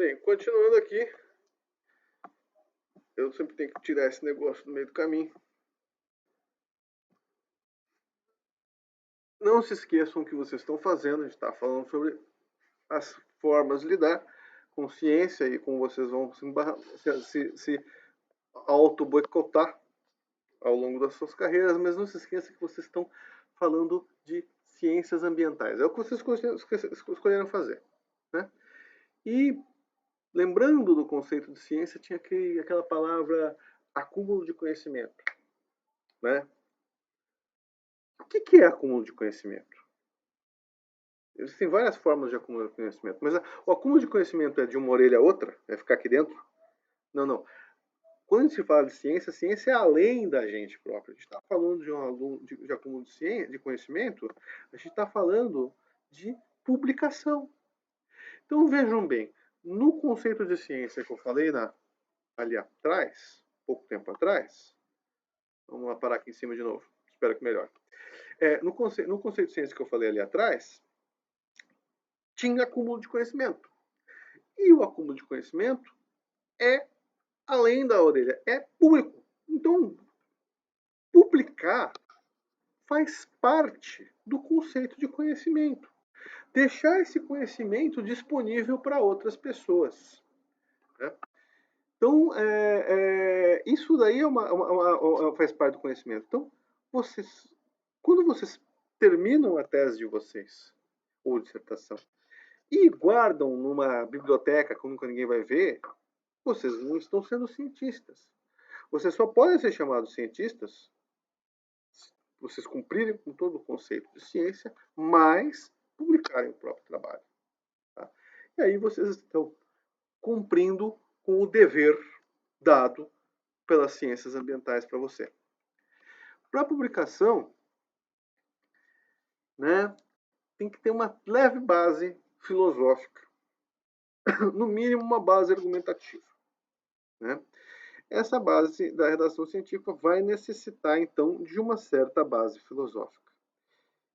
Bem, continuando aqui, eu sempre tenho que tirar esse negócio do meio do caminho. Não se esqueçam o que vocês estão fazendo, a gente está falando sobre as formas de lidar com ciência e como vocês vão se auto-boicotar ao longo das suas carreiras, mas não se esqueça que vocês estão falando de ciências ambientais. É o que vocês escolheram fazer. Né? E, lembrando do conceito de ciência, tinha aquela palavra acúmulo de conhecimento. Né? O que é acúmulo de conhecimento? Existem várias formas de acúmulo de conhecimento, mas o acúmulo de conhecimento é de uma orelha a outra? É ficar aqui dentro? Não, não. Quando a gente fala de ciência, a ciência é além da gente próprio. A gente está falando de acúmulo de conhecimento, a gente está falando de publicação. Então vejam bem, no conceito de ciência que eu falei ali atrás, pouco tempo atrás, vamos lá parar aqui em cima de novo, espero que melhore. No conceito de ciência que eu falei ali atrás, tinha acúmulo de conhecimento. E o acúmulo de conhecimento é além da orelha, é público. Então, publicar faz parte do conceito de conhecimento. Deixar esse conhecimento disponível para outras pessoas. Né? Então, isso daí faz parte do conhecimento. Então, quando vocês terminam a tese de vocês, ou dissertação, e guardam numa biblioteca que nunca ninguém vai ver, vocês não estão sendo cientistas. Vocês só podem ser chamados cientistas se vocês cumprirem com todo o conceito de ciência, mas publicarem o próprio trabalho. Tá? E aí vocês estão cumprindo com o dever dado pelas ciências ambientais para você. Para a publicação, né, tem que ter uma leve base filosófica, no mínimo uma base argumentativa. Né? Essa base da redação científica vai necessitar, então, de uma certa base filosófica.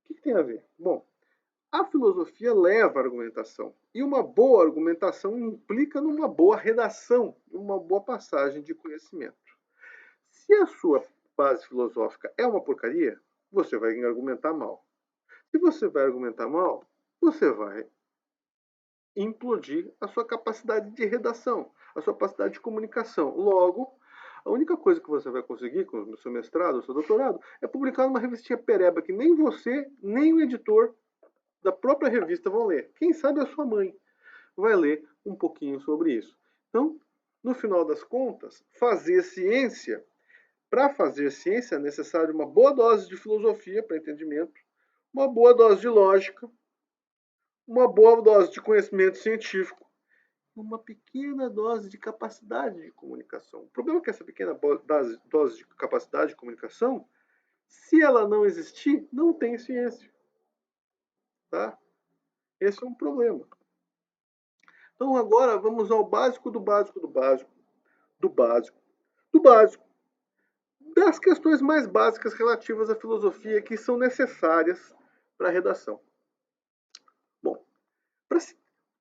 O que tem a ver? Bom, a filosofia leva a argumentação. E uma boa argumentação implica numa boa redação, uma boa passagem de conhecimento. Se a sua base filosófica é uma porcaria, você vai argumentar mal. Se você vai argumentar mal, você vai implodir a sua capacidade de redação, a sua capacidade de comunicação. Logo, a única coisa que você vai conseguir com o seu mestrado, o seu doutorado, é publicar numa revistinha pereba que nem você, nem o editor da própria revista vão ler. Quem sabe a sua mãe vai ler um pouquinho sobre isso. Então, no final das contas, fazer ciência, para fazer ciência é necessário uma boa dose de filosofia para entendimento, uma boa dose de lógica, uma boa dose de conhecimento científico, uma pequena dose de capacidade de comunicação. O problema é que essa pequena dose de capacidade de comunicação, se ela não existir, não tem ciência. Tá? Esse é um problema. Então agora vamos ao básico do básico do básico, do básico, do básico, das questões mais básicas relativas à filosofia que são necessárias para a redação. Bom,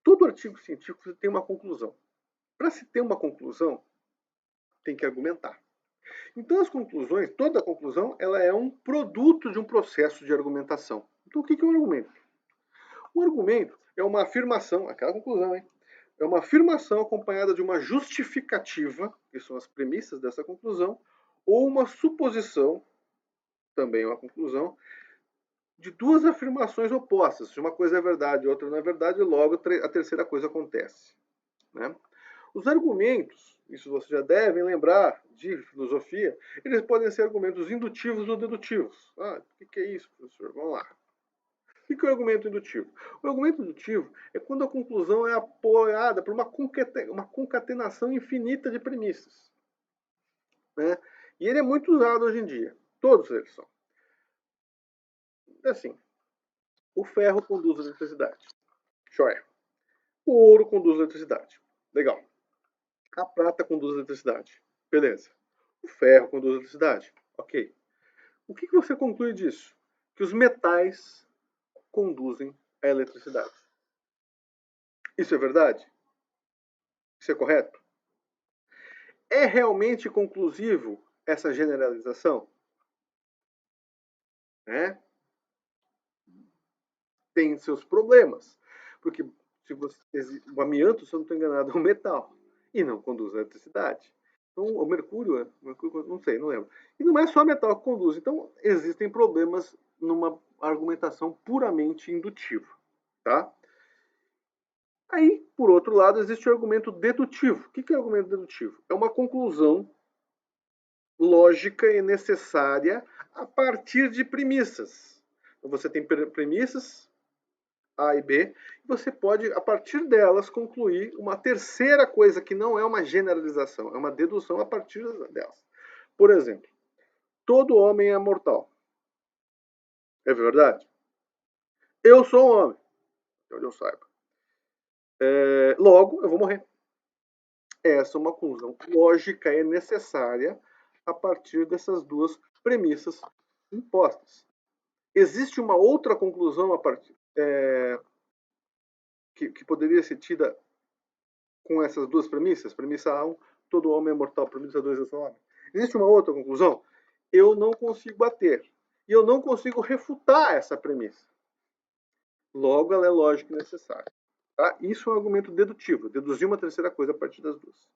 todo artigo científico tem uma conclusão. Para se ter uma conclusão, tem que argumentar. Então as conclusões, toda conclusão, ela é um produto de um processo de argumentação. Então o que é um argumento? O argumento é uma afirmação, aquela conclusão, hein? É uma afirmação acompanhada de uma justificativa, que são as premissas dessa conclusão, ou uma suposição, também é uma conclusão, de duas afirmações opostas. Se uma coisa é verdade e outra não é verdade, logo a terceira coisa acontece. Né? Os argumentos, isso vocês já devem lembrar de filosofia, eles podem ser argumentos indutivos ou dedutivos. O que é isso, professor? Vamos lá. O que é o argumento indutivo? O argumento indutivo é quando a conclusão é apoiada por uma concatenação infinita de premissas. Né? E ele é muito usado hoje em dia. Todos eles são. Assim, o ferro conduz a eletricidade. Joia. O ouro conduz a eletricidade. Legal. A prata conduz a eletricidade. Beleza. O ferro conduz a eletricidade. Ok. O que você conclui disso? Que os metais conduzem a eletricidade. Isso é verdade? Isso é correto? É realmente conclusivo essa generalização? Né? Tem seus problemas. Porque se você, o amianto, se eu não estou enganado, é um metal e não conduz a eletricidade. Então, o mercúrio, não sei, não lembro. E não é só metal que conduz. Então, existem problemas numa argumentação puramente indutiva. Tá? Aí, por outro lado, existe o argumento dedutivo. O que é o argumento dedutivo? É uma conclusão lógica e necessária a partir de premissas. Então, você tem premissas A e B, e você pode, a partir delas, concluir uma terceira coisa que não é uma generalização, é uma dedução a partir delas. Por exemplo, todo homem é mortal. É verdade? Eu sou um homem, onde eu saiba. Logo, eu vou morrer. Essa é uma conclusão lógica e necessária a partir dessas duas premissas impostas. Existe uma outra conclusão a partir, que poderia ser tida com essas duas premissas? Premissa 1, todo homem é mortal. Premissa 2, eu sou homem. Existe uma outra conclusão? Eu não consigo bater. E eu não consigo refutar essa premissa. Logo, ela é lógica e necessária. Tá? Isso é um argumento dedutivo. Deduzir uma terceira coisa a partir das duas.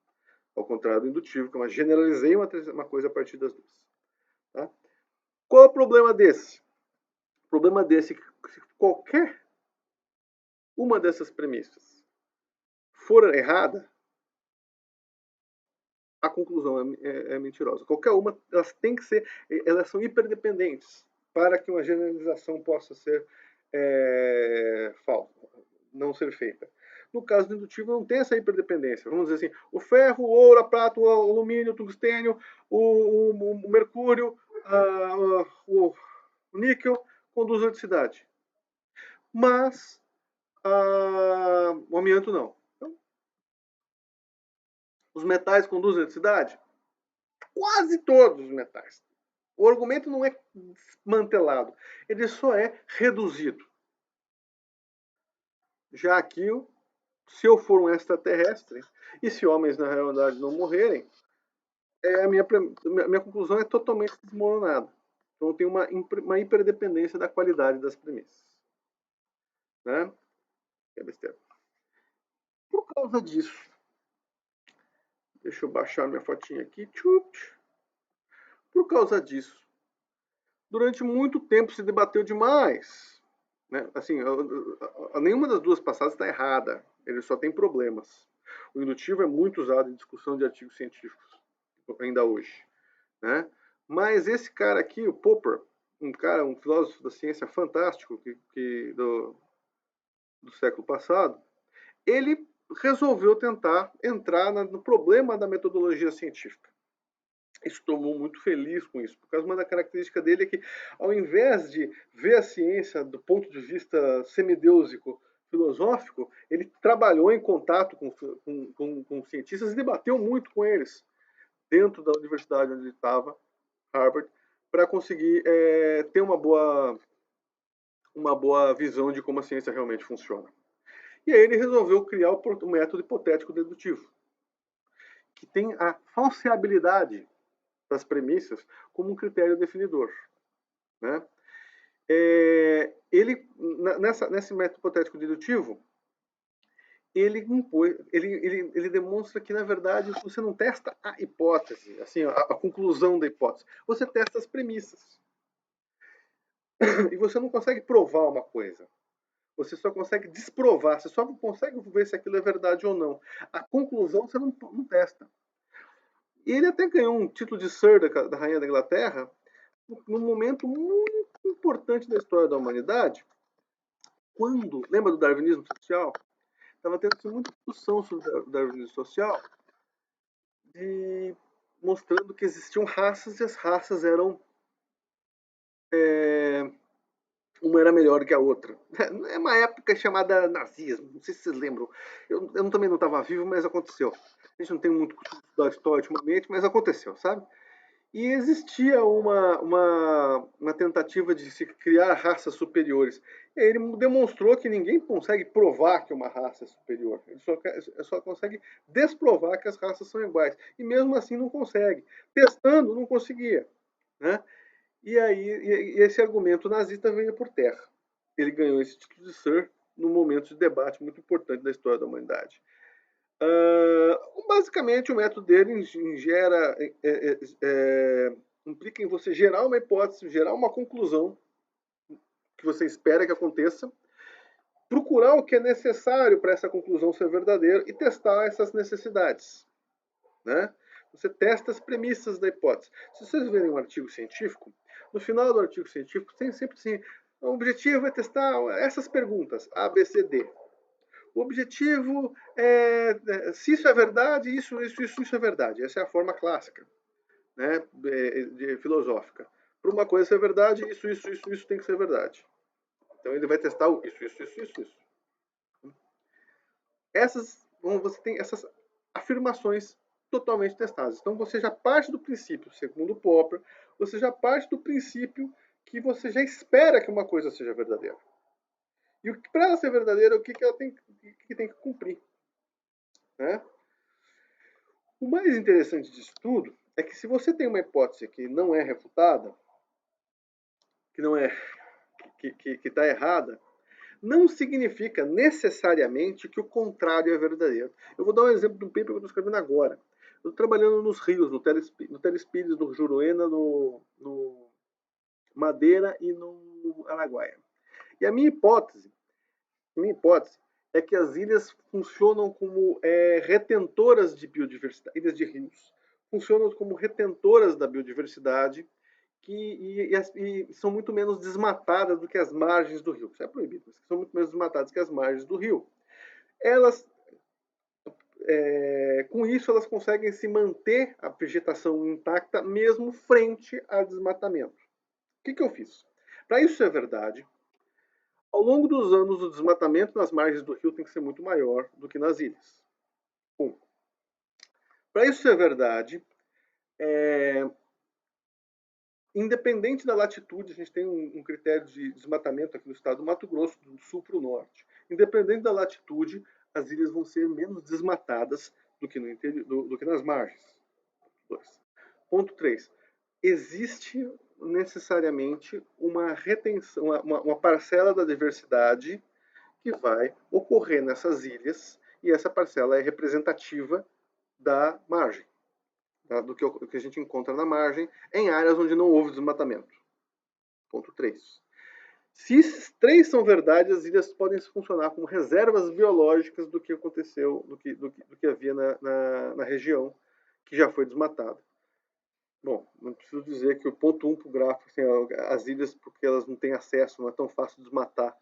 Ao contrário do indutivo, que eu generalizei uma coisa a partir das duas. Tá? Qual é o problema desse? O problema desse é que se qualquer uma dessas premissas for errada, a conclusão é mentirosa. Qualquer uma, elas têm que ser, elas são hiperdependentes para que uma generalização possa ser falsa, não ser feita. No caso do indutivo, não tem essa hiperdependência. Vamos dizer assim, o ferro, o ouro, a prata, o alumínio, o tungstênio, o mercúrio, o níquel conduzem a eletricidade. Mas o amianto não. Então, os metais conduzem a eletricidade? Quase todos os metais. O argumento não é desmantelado, ele só é reduzido. Já aqui, se eu for um extraterrestre, e se homens na realidade não morrerem, a minha conclusão é totalmente desmoronada. Então tem uma hiperdependência da qualidade das premissas. Né? É besteira. Por causa disso, deixa eu baixar minha fotinha aqui. Por causa disso, durante muito tempo se debateu demais. Né? Assim, nenhuma das duas passadas está errada. Ele só tem problemas. O indutivo é muito usado em discussão de artigos científicos, ainda hoje. Né? Mas esse cara aqui, o Popper, um filósofo da ciência fantástico do século passado, ele resolveu tentar entrar no problema da metodologia científica. Estou muito feliz com isso, porque uma da característica dele é que, ao invés de ver a ciência do ponto de vista semideusico, filosófico, ele trabalhou em contato com cientistas e debateu muito com eles, dentro da universidade onde ele estava, Harvard, para conseguir ter uma boa visão de como a ciência realmente funciona. E aí ele resolveu criar o método hipotético dedutivo, que tem a falseabilidade das premissas como um critério definidor. Né? Nesse método hipotético dedutivo, ele demonstra que, na verdade, você não testa a hipótese, assim, a conclusão da hipótese, você testa as premissas. E você não consegue provar uma coisa. Você só consegue desprovar, você só consegue ver se aquilo é verdade ou não. A conclusão você não testa. E ele até ganhou um título de Sir da Rainha da Inglaterra num momento muito importante da história da humanidade, quando, lembra do darwinismo social? Estava tendo muita discussão sobre o darwinismo social, mostrando que existiam raças e as raças eram uma era melhor que a outra. É uma época chamada nazismo, não sei se vocês lembram. Eu também não estava vivo, mas aconteceu. A gente não tem muito costume da história ultimamente, mas aconteceu, sabe? E existia uma tentativa de se criar raças superiores. E ele demonstrou que ninguém consegue provar que uma raça é superior. Ele só consegue desprovar que as raças são iguais. E mesmo assim não consegue. Testando, não conseguia. Né? E aí esse argumento nazista veio por terra. Ele ganhou esse título de Sir num momento de debate muito importante da história da humanidade. Basicamente, o método dele implica em você gerar uma hipótese, gerar uma conclusão que você espera que aconteça, procurar o que é necessário para essa conclusão ser verdadeira e testar essas necessidades. Né? Você testa as premissas da hipótese. Se vocês verem um artigo científico, no final do artigo científico tem sempre assim, o objetivo é testar essas perguntas, A, B, C, D. O objetivo é, se isso é verdade, isso é verdade. Essa é a forma clássica, né, filosófica. Para uma coisa ser verdade, isso tem que ser verdade. Então ele vai testar o isso. Você tem essas afirmações totalmente testadas. Então você já parte do princípio, segundo Popper, você já parte do princípio que você já espera que uma coisa seja verdadeira. E para ela ser verdadeira, o que ela tem que cumprir? Né? O mais interessante disso tudo é que se você tem uma hipótese que não é refutada, que não é que está errada, não significa necessariamente que o contrário é verdadeiro. Eu vou dar um exemplo de um paper que eu estou escrevendo agora. Eu estou trabalhando nos rios, no Telespires, no Juruena, no Madeira e no Araguaia. E a minha hipótese é que as ilhas funcionam como retentoras de biodiversidade, ilhas de rios, funcionam como retentoras da biodiversidade e são muito menos desmatadas do que as margens do rio. Isso é proibido, mas são muito menos desmatadas que as margens do rio. Elas, com isso, elas conseguem se manter a vegetação intacta mesmo frente a desmatamento. O que eu fiz? Para isso ser verdade, ao longo dos anos, o desmatamento nas margens do rio tem que ser muito maior do que nas ilhas. Para isso ser verdade, independente da latitude, a gente tem um critério de desmatamento aqui no estado do Mato Grosso, do sul para o norte. Independente da latitude, as ilhas vão ser menos desmatadas do que, no interior, do que nas margens. Ponto 3. Existe necessariamente uma retenção, uma parcela da diversidade que vai ocorrer nessas ilhas e essa parcela é representativa da margem, tá? do que a gente encontra na margem em áreas onde não houve desmatamento. Ponto 3. Se esses três são verdades, as ilhas podem funcionar como reservas biológicas do que aconteceu, do que havia na região que já foi desmatada. Bom, não preciso dizer que o ponto 1 para o gráfico, assim, as ilhas, porque elas não têm acesso, não é tão fácil de desmatar,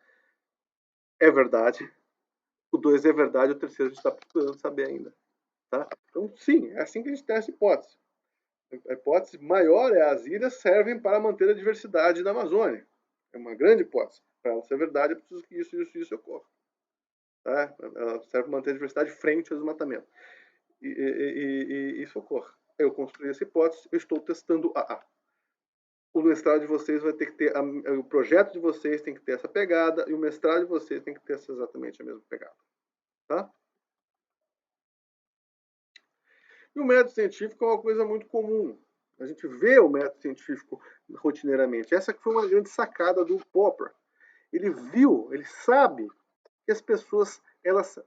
é verdade. O 2 é verdade, o terceiro a gente está procurando saber ainda. Tá? Então, sim, é assim que a gente testa a hipótese. A hipótese maior é as ilhas servem para manter a diversidade da Amazônia. É uma grande hipótese. Para ela ser verdade, é preciso que isso ocorra. Tá? Ela serve para manter a diversidade frente ao desmatamento. E isso ocorre. Eu construí essa hipótese, eu estou testando a. O mestrado de vocês vai ter que ter, o projeto de vocês tem que ter essa pegada, e o mestrado de vocês tem que ter exatamente a mesma pegada. Tá? E o método científico é uma coisa muito comum. A gente vê o método científico rotineiramente. Essa que foi uma grande sacada do Popper. Ele viu, ele sabe que as pessoas, elas,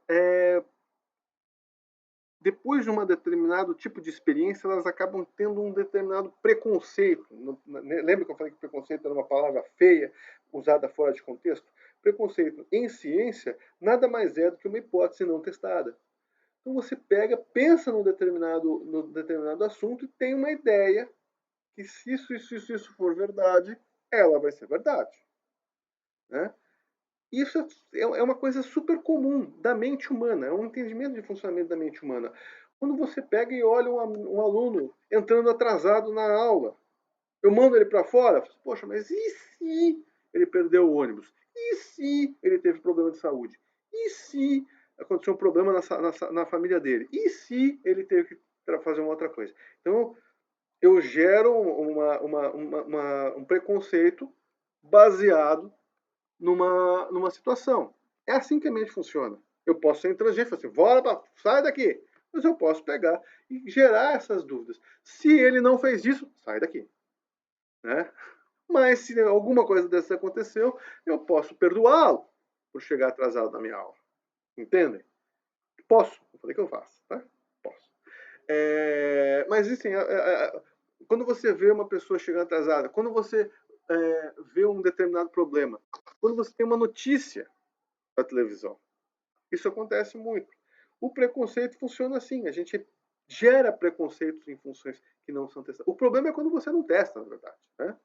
depois de um determinado tipo de experiência, elas acabam tendo um determinado preconceito. Lembra que eu falei que preconceito era uma palavra feia, usada fora de contexto? Preconceito em ciência nada mais é do que uma hipótese não testada. Então você pega, pensa num determinado assunto e tem uma ideia que se isso for verdade, ela vai ser verdade. Né? Isso é uma coisa super comum da mente humana, é um entendimento de funcionamento da mente humana. Quando você pega e olha um aluno entrando atrasado na aula, eu mando ele para fora, poxa, mas e se ele perdeu o ônibus? E se ele teve problema de saúde? E se aconteceu um problema na família dele? E se ele teve que fazer uma outra coisa? Então, eu gero um preconceito baseado numa situação. É assim que a mente funciona. Eu posso ser intransigente, falar assim, sai daqui. Mas eu posso pegar e gerar essas dúvidas. Se ele não fez isso, sai daqui. Né? Mas se alguma coisa dessa aconteceu, eu posso perdoá-lo por chegar atrasado na minha aula. Entendem? Posso. Não falei que eu faço, tá? Posso. Mas assim, quando você vê uma pessoa chegando atrasada, quando você vê um determinado problema, quando você tem uma notícia da televisão, isso acontece muito. O preconceito funciona assim, a gente gera preconceitos em funções que não são testadas. O problema é quando você não testa, na verdade. Né?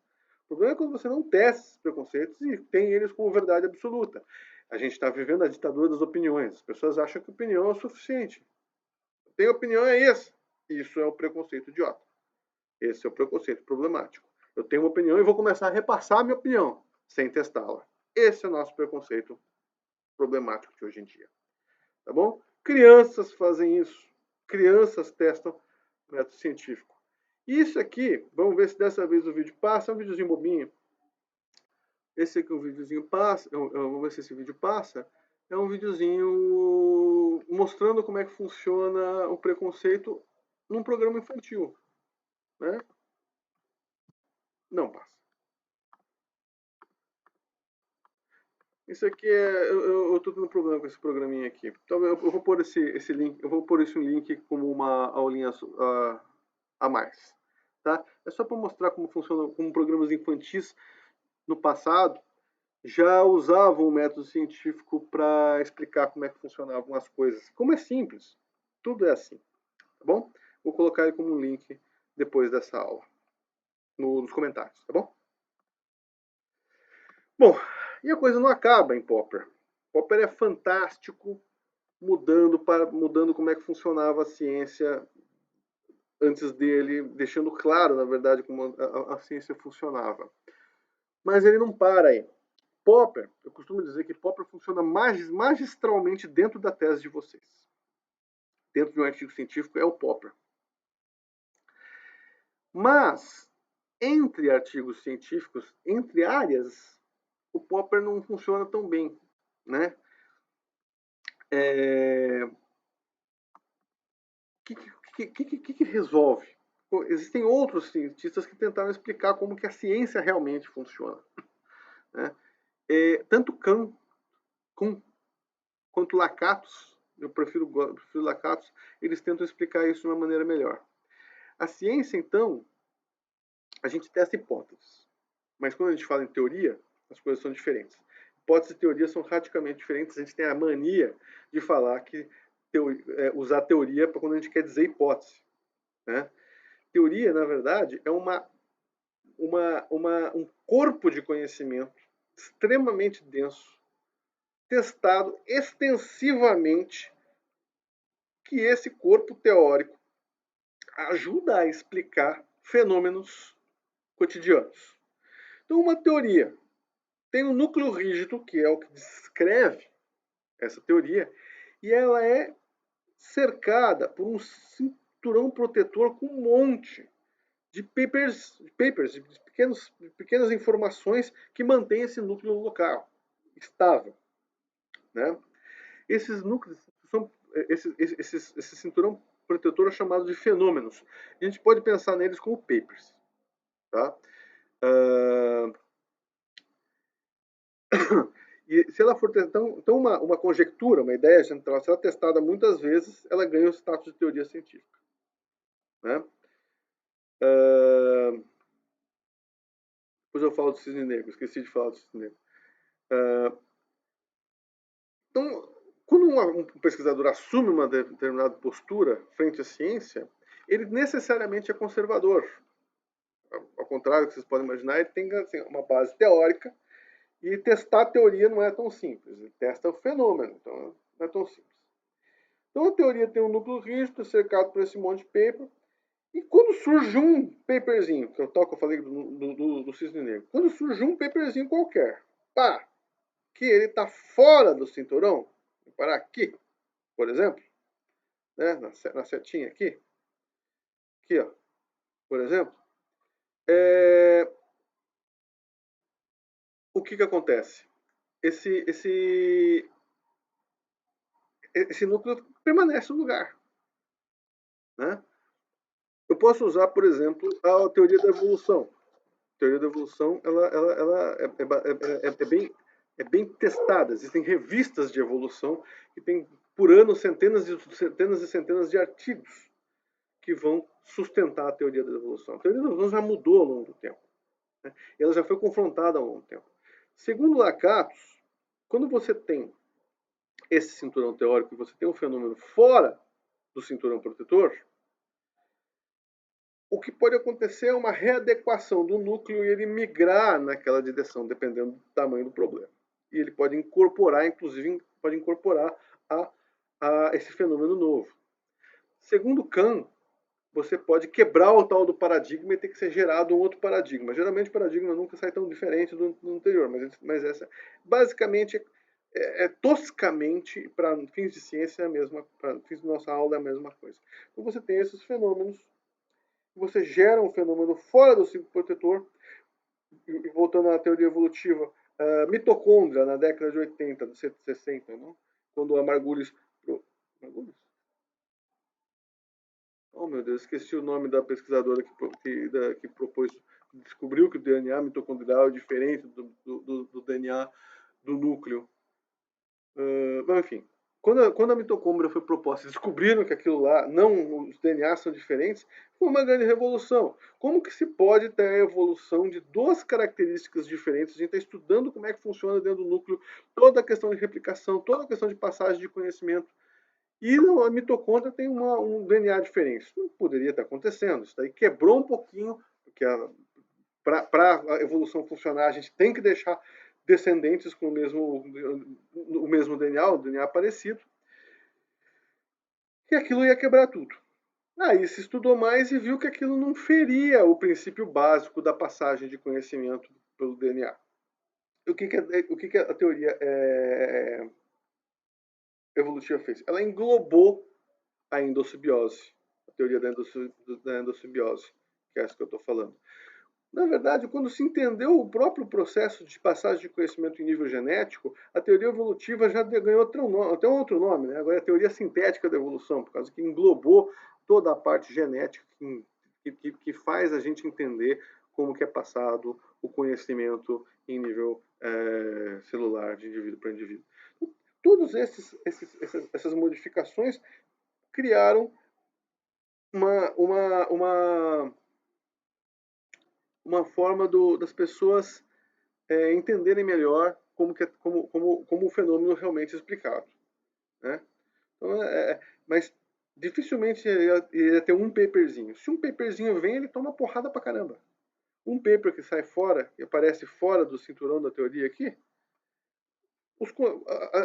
O problema é quando você não testa esses preconceitos e tem eles como verdade absoluta. A gente está vivendo a ditadura das opiniões. As pessoas acham que opinião é o suficiente. Tem opinião, é isso. Isso é o preconceito idiota. Esse é o preconceito problemático. Eu tenho uma opinião e vou começar a repassar a minha opinião sem testá-la. Esse é o nosso preconceito problemático de hoje em dia. Tá bom? Crianças fazem isso. Crianças testam método científico. Isso aqui, vamos ver se dessa vez o vídeo passa. É um videozinho bobinho. Esse aqui é um videozinho passa. Vamos ver se esse vídeo passa. É um videozinho mostrando como é que funciona o preconceito num programa infantil. Né? Não passa. Isso aqui é. Eu tô tendo problema com esse programinha aqui. Então eu vou pôr esse link. Eu vou pôr esse link como uma aulinha a mais. Tá? É só para mostrar como funciona, como programas infantis no passado já usavam o método científico para explicar como é que funcionavam as coisas. Como é simples, tudo é assim, tá bom? Vou colocar ele como um link depois dessa aula, nos comentários, tá bom? Bom, e a coisa não acaba em Popper. Popper é fantástico, mudando como é que funcionava a ciência antes dele, deixando claro, na verdade, como a ciência funcionava. Mas ele não para aí. Popper, eu costumo dizer que Popper funciona magistralmente dentro da tese de vocês. Dentro de um artigo científico é o Popper. Mas, entre artigos científicos, entre áreas, o Popper não funciona tão bem. Né? Que resolve? Existem outros cientistas que tentaram explicar como que a ciência realmente funciona. Né? Tanto Kuhn quanto Lakatos, eu prefiro Lakatos, eles tentam explicar isso de uma maneira melhor. A ciência, então, a gente testa hipóteses. Mas quando a gente fala em teoria, as coisas são diferentes. Hipóteses e teorias são radicalmente diferentes. A gente tem a mania de falar que usar teoria para quando a gente quer dizer hipótese. Né? Teoria, na verdade, é um corpo de conhecimento extremamente denso, testado extensivamente, que esse corpo teórico ajuda a explicar fenômenos cotidianos. Então, uma teoria tem um núcleo rígido, que é o que descreve essa teoria, e ela é cercada por um cinturão protetor com um monte de papers de pequenas informações que mantém esse núcleo local estável. Né? Esses núcleos são esse cinturão protetor é chamado de fenômenos. A gente pode pensar neles como papers. Tá? E se ela for então uma conjectura, uma ideia central, se ela é testada muitas vezes, ela ganha o status de teoria científica. Né? Depois eu falo do cisne negro, esqueci de falar do cisne negro. Então, quando um pesquisador assume uma determinada postura frente à ciência, ele necessariamente é conservador. Ao contrário do que vocês podem imaginar, ele tem assim, uma base teórica e testar a teoria não é tão simples. Ele testa o fenômeno, então não é tão simples. Então a teoria tem um núcleo rígido, cercado por esse monte de paper, e quando surge um paperzinho, que eu falei do cisne negro, quando surge um paperzinho qualquer, pá, que ele está fora do cinturão, vou parar aqui, por exemplo, né, na setinha aqui, ó, por exemplo, o que acontece? Esse núcleo permanece no lugar, né? Eu posso usar, por exemplo, a teoria da evolução. A teoria da evolução ela é bem testada. Existem revistas de evolução que tem por ano centenas e centenas de artigos que vão sustentar a teoria da evolução. A teoria da evolução já mudou ao longo do tempo, né? Ela já foi confrontada ao longo do tempo. Segundo Lakatos, quando você tem esse cinturão teórico e você tem um fenômeno fora do cinturão protetor, o que pode acontecer é uma readequação do núcleo e ele migrar naquela direção, dependendo do tamanho do problema. E ele pode incorporar, inclusive, pode incorporar a esse fenômeno novo. Segundo Kahn, você pode quebrar o tal do paradigma e ter que ser gerado um outro paradigma. Geralmente o paradigma nunca sai tão diferente do anterior, mas essa basicamente toscamente, para fins de ciência, é a mesma, para fins de nossa aula é a mesma coisa. Então você tem esses fenômenos, você gera um fenômeno fora do ciclo protetor, e voltando à teoria evolutiva, mitocôndria na década de 80, 60, né? Quando a Margulis... Margulis? Oh, meu Deus, esqueci o nome da pesquisadora que propôs, descobriu que o DNA mitocondrial é diferente do DNA do núcleo. Mas, enfim, quando a mitocôndria foi proposta, descobriram que aquilo lá, não, os DNAs são diferentes, foi uma grande revolução. Como que se pode ter a evolução de duas características diferentes? A gente está estudando como é que funciona dentro do núcleo toda a questão de replicação, toda a questão de passagem de conhecimento. E a mitocôndria tem um DNA diferente. Isso não poderia estar acontecendo. Isso daí quebrou um pouquinho, porque para a evolução funcionar, a gente tem que deixar descendentes com o mesmo DNA, o DNA parecido, e aquilo ia quebrar tudo. Aí se estudou mais e viu que aquilo não feria o princípio básico da passagem de conhecimento pelo DNA. O que a teoria evolutiva fez? Ela englobou a endossimbiose, a teoria da endossimbiose, que é essa que eu estou falando. Na verdade, quando se entendeu o próprio processo de passagem de conhecimento em nível genético, a teoria evolutiva já ganhou até um outro nome, né? Agora é a teoria sintética da evolução, por causa que englobou toda a parte genética que faz a gente entender como que é passado o conhecimento em nível celular, de indivíduo para indivíduo. Todas essas modificações criaram uma forma das pessoas entenderem melhor como o fenômeno realmente é explicado, né? Então, mas dificilmente ia ter um paperzinho. Se um paperzinho vem, ele toma porrada pra caramba. Um paper que sai fora, que aparece fora do cinturão da teoria aqui,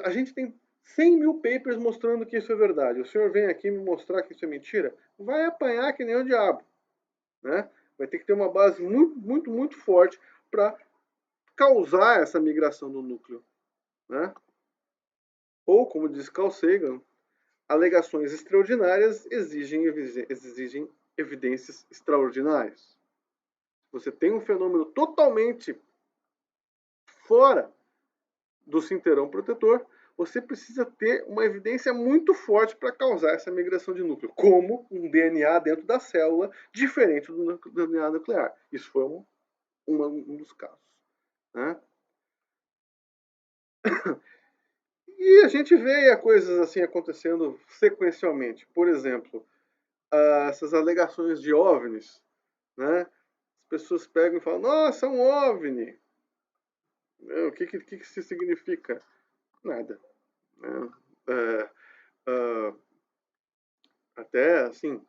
a gente tem 100 mil papers mostrando que isso é verdade. O senhor vem aqui me mostrar que isso é mentira, vai apanhar que nem o diabo, né? Vai ter que ter uma base muito forte para causar essa migração do núcleo, né? Ou, como diz Carl Sagan, alegações extraordinárias exigem evidências extraordinárias. Você tem um fenômeno totalmente fora do cinturão protetor, você precisa ter uma evidência muito forte para causar essa migração de núcleo, como um DNA dentro da célula diferente do DNA nuclear. Isso foi um dos casos, né? E a gente vê coisas assim acontecendo sequencialmente. Por exemplo, essas alegações de OVNIs, né? As pessoas pegam e falam, nossa, é um OVNI. O que isso significa? Nada, né? Até, assim,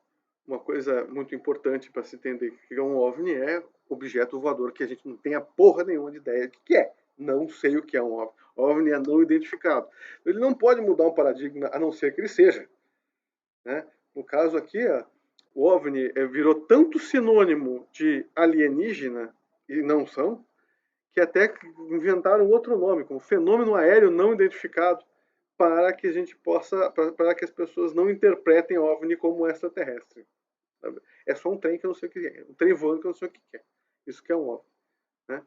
uma coisa muito importante para se entender que um OVNI é objeto voador que a gente não tem a porra nenhuma de ideia do que é. Não sei o que é um OVNI. OVNI é não identificado. Ele não pode mudar um paradigma, a não ser que ele seja, né? No caso aqui, o OVNI virou tanto sinônimo de alienígena, e não são, que até inventaram outro nome, como fenômeno aéreo não identificado, para que a gente possa, para que as pessoas não interpretem OVNI como extraterrestre. É só um trem que eu não sei o que é. Um trem voando que eu não sei o que é. Isso que é um OVNI, né?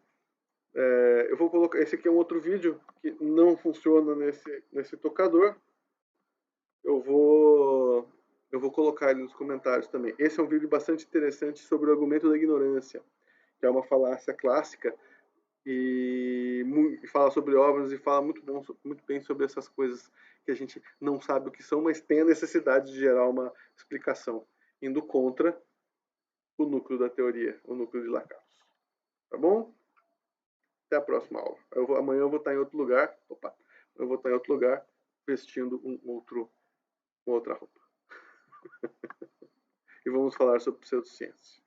Eu vou colocar. Esse aqui é um outro vídeo que não funciona nesse tocador. Eu vou colocar ele nos comentários também. Esse é um vídeo bastante interessante sobre o argumento da ignorância, que é uma falácia clássica e fala sobre OVNIs e fala muito bem sobre essas coisas que a gente não sabe o que são, mas tem a necessidade de gerar uma explicação, indo contra o núcleo da teoria, o núcleo de Lacazzo. Tá bom? Até a próxima aula. Amanhã eu vou estar em outro lugar. Opa! Eu vou estar em outro lugar vestindo uma outra roupa. E vamos falar sobre pseudociência.